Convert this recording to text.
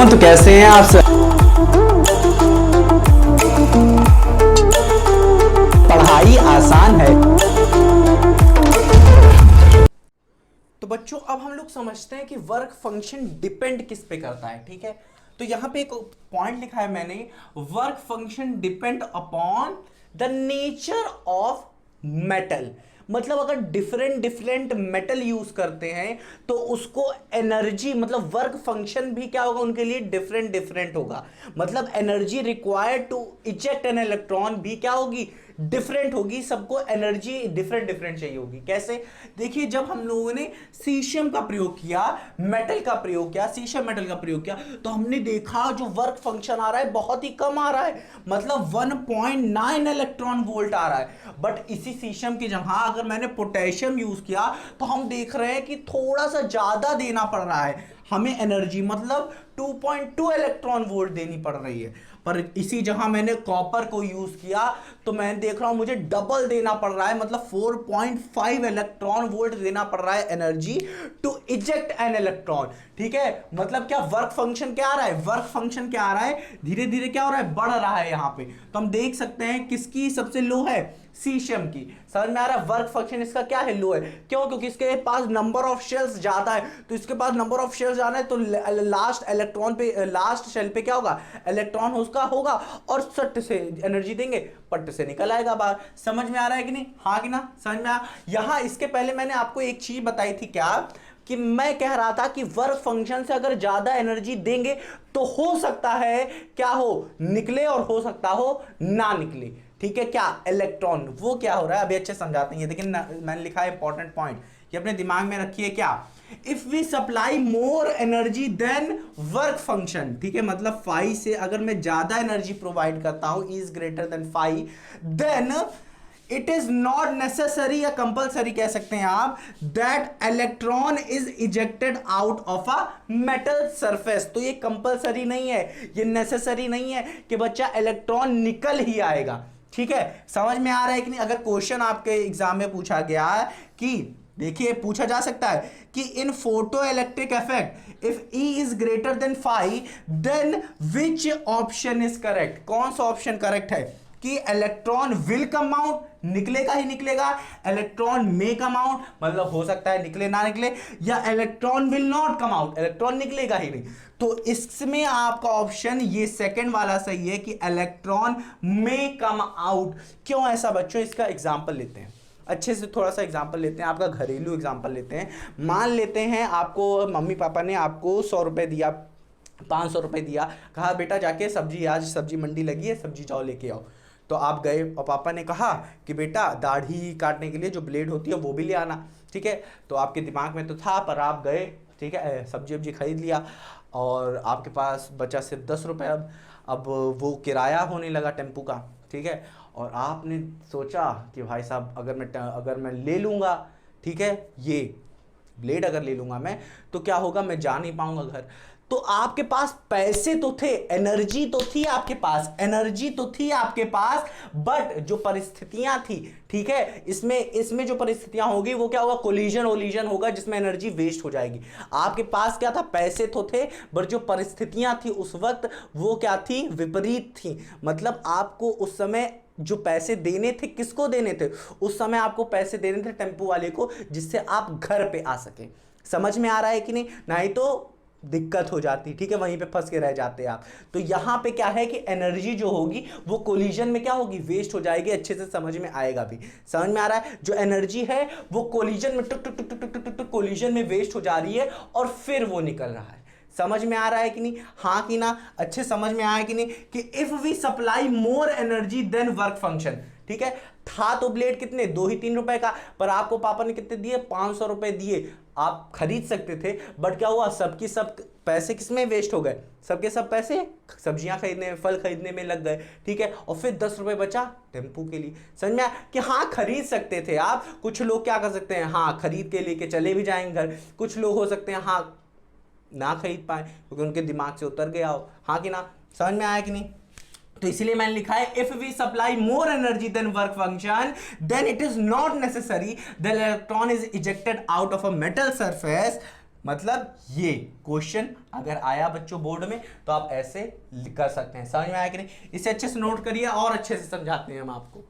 Everyone, तो कैसे हैं आप सब। पढ़ाई आसान है। तो बच्चों, अब हम लोग समझते हैं कि वर्क फंक्शन डिपेंड किस पे करता है। ठीक है, तो यहां पे एक पॉइंट लिखा है मैंने, work function depend upon the nature of metal. मतलब अगर डिफरेंट डिफरेंट मेटल यूज करते हैं तो उसको एनर्जी, मतलब वर्क फंक्शन भी क्या होगा उनके लिए, डिफरेंट डिफरेंट होगा। मतलब energy required to eject an electron भी क्या होगी, डिफरेंट होगी। सबको एनर्जी डिफरेंट डिफरेंट चाहिए होगी। कैसे, देखिए, जब हम लोगों ने सीशियम का प्रयोग किया, मेटल का प्रयोग किया, सीशियम मेटल का प्रयोग किया, तो हमने देखा जो वर्क फंक्शन आ रहा है बहुत ही कम आ रहा है, मतलब 1.9 इलेक्ट्रॉन वोल्ट आ रहा है। बट इसी सीशियम की जगह अगर मैंने पोटेशियम यूज किया तो हम देख रहे हैं कि थोड़ा सा ज्यादा देना पड़ रहा है हमें एनर्जी, मतलब 2.2 इलेक्ट्रॉन वोल्ट देनी पड़ रही है। पर इसी जगह मैंने कॉपर को यूज किया तो मैं देख रहा हूं मुझे डबल देना पड़ रहा है, मतलब 4.5 इलेक्ट्रॉन वोल्ट देना पड़ रहा है energy to eject an electron. ठीक है, मतलब क्या वर्क फंक्शन क्या आ रहा है, वर्क फंक्शन क्या आ रहा है, धीरे धीरे क्या हो रहा है, बढ़ रहा है। यहां पे तो हम देख सकते हैं किसकी सबसे लो है, सीशियम की। समझ में आ रहा है, वर्क फंक्शन इसका क्या है, लो है। क्यों, क्योंकि इसके पास नंबर ऑफ शेल्स ज्यादा है, तो इसके पास नंबर ऑफ शेल्स ज्यादा है तो लास्ट इलेक्ट्रॉन पे, लास्ट शेल पे क्या होगा, इलेक्ट्रॉन उसका होगा और सट से एनर्जी देंगे, पट से निकल आएगा बाहर। समझ में आ रहा है कि नहीं, हाँ कि ना, समझ में आ। यहां इसके पहले मैंने आपको एक चीज बताई थी, क्या कि मैं कह रहा था कि वर्क फंक्शन से अगर ज्यादा एनर्जी देंगे तो हो सकता है क्या हो, निकले, और हो सकता हो ना निकले। ठीक है, क्या इलेक्ट्रॉन, वो क्या हो रहा है अभी अच्छे समझाते हैं। लेकिन मैंने लिखा है इंपॉर्टेंट पॉइंट, ये अपने दिमाग में रखिए। क्या, if we supply more energy than work function, ठीक है, मतलब 5 से अगर मैं ज्यादा एनर्जी प्रोवाइड करता हूं, is greater than 5, then it is not necessary या कंपल्सरी कह सकते हैं आप, that electron is ejected out of a metal surface. तो ये कंपल्सरी नहीं है, ये नेसेसरी नहीं है कि बच्चा इलेक्ट्रॉन निकल ही आएगा। ठीक है, समझ में आ रहा है कि नहीं। अगर क्वेश्चन आपके एग्जाम में पूछा गया है कि, देखिए, पूछा जा सकता है कि in photoelectric effect if E is greater than 5 then which option is correct. कौन सा ऑप्शन करेक्ट है कि इलेक्ट्रॉन विल कम आउट, निकलेगा ही निकलेगा, इलेक्ट्रॉन मे कम आउट, मतलब हो सकता है निकले ना निकले, या electron will not come out, electron निकलेगा ही नहीं। तो इसमें आपका ऑप्शन ये सेकंड वाला सही है कि इलेक्ट्रॉन मे कम आउट। क्यों ऐसा बच्चों, इसका एग्जांपल लेते हैं अच्छे से, थोड़ा सा एग्जांपल लेते हैं, आपका घरेलू एग्जांपल लेते हैं। मान लेते हैं आपको मम्मी पापा ने आपको 100 रुपए दिया, 500 रुपए दिया, कहा बेटा जाके सब्जी, आज सब्जी मंडी लगी है, सब्जी जाओ लेके आओ। तो आप गए और पापा ने कहा कि बेटा दाढ़ी काटने के लिए जो ब्लेड होती है वो भी ले आना। ठीक है, तो आपके दिमाग में तो था, पर आप गए, ठीक है, सब्जी वब्जी खरीद लिया और आपके पास बचा सिर्फ 10 रुपये। अब वो किराया होने लगा टेम्पू का। ठीक है, और आपने सोचा कि भाई साहब अगर मैं ले लूँगा, ठीक है, ये ब्लेड अगर ले लूँगा मैं, तो क्या होगा, मैं जा नहीं पाऊँगा घर। तो आपके पास पैसे तो थे, एनर्जी तो थी आपके पास, एनर्जी तो थी आपके पास, बट जो परिस्थितियां थी, ठीक है, इसमें इसमें जो परिस्थितियां होगी वो क्या होगा, कोलिजन ओलिजन होगा जिसमें एनर्जी वेस्ट हो जाएगी। आपके पास क्या था, पैसे तो थे, बट जो परिस्थितियां थी उस वक्त वो क्या थी, विपरीत थी। मतलब आपको उस समय जो पैसे देने थे, किसको देने थे, उस समय आपको पैसे देने थे टेम्पो वाले को, जिससे आप घर पे आ सके। समझ में आ रहा है कि नहीं, नहीं तो दिक्कत हो जाती। ठीक है, वहीं पे फंस के रह जाते आप। तो यहां पे क्या है कि एनर्जी जो होगी वो कोलिजन में क्या होगी, वेस्ट हो जाएगी। अच्छे से समझ में आएगा भी, समझ में आ रहा है, जो एनर्जी है वो कोलिजन में टुक टुक टुक टुक टुक टुक कोलिजन में वेस्ट हो जा रही है और फिर वो निकल रहा है। समझ में आ रहा है कि नहीं, हाँ कि ना, अच्छे समझ में आया कि नहीं, कि if we supply more energy than work function. ठीक है, था तो ब्लेड कितने, 2 ही 3 रुपए का, पर आपको पापा ने कितने दिए, 500 रुपए दिए। आप खरीद सकते थे, बट क्या हुआ, सबकी सब पैसे किसमें वेस्ट हो गए, सबके सब पैसे सब्जियां खरीदने में, फल खरीदने में लग गए। ठीक है, और फिर 10 रुपए बचा टेम्पू के लिए। समझ में आया कि हाँ, खरीद सकते थे आप। कुछ लोग क्या कर सकते हैं, हाँ, खरीद के लेके चले भी जाएंगे घर। कुछ लोग हो सकते हैं हाँ ना खरीद पाए क्योंकि उनके दिमाग से उतर गया हो, हाँ कि ना, समझ में आया कि नहीं। तो इसलिए मैंने लिखा है if we supply more energy than work function then it is not necessary the electron is ejected out of a metal surface मतलब ये क्वेश्चन अगर आया बच्चों बोर्ड में तो आप ऐसे कर सकते हैं। समझ में आया कि नहीं? इसे अच्छे से नोट करिए और अच्छे से समझाते हैं हम आपको।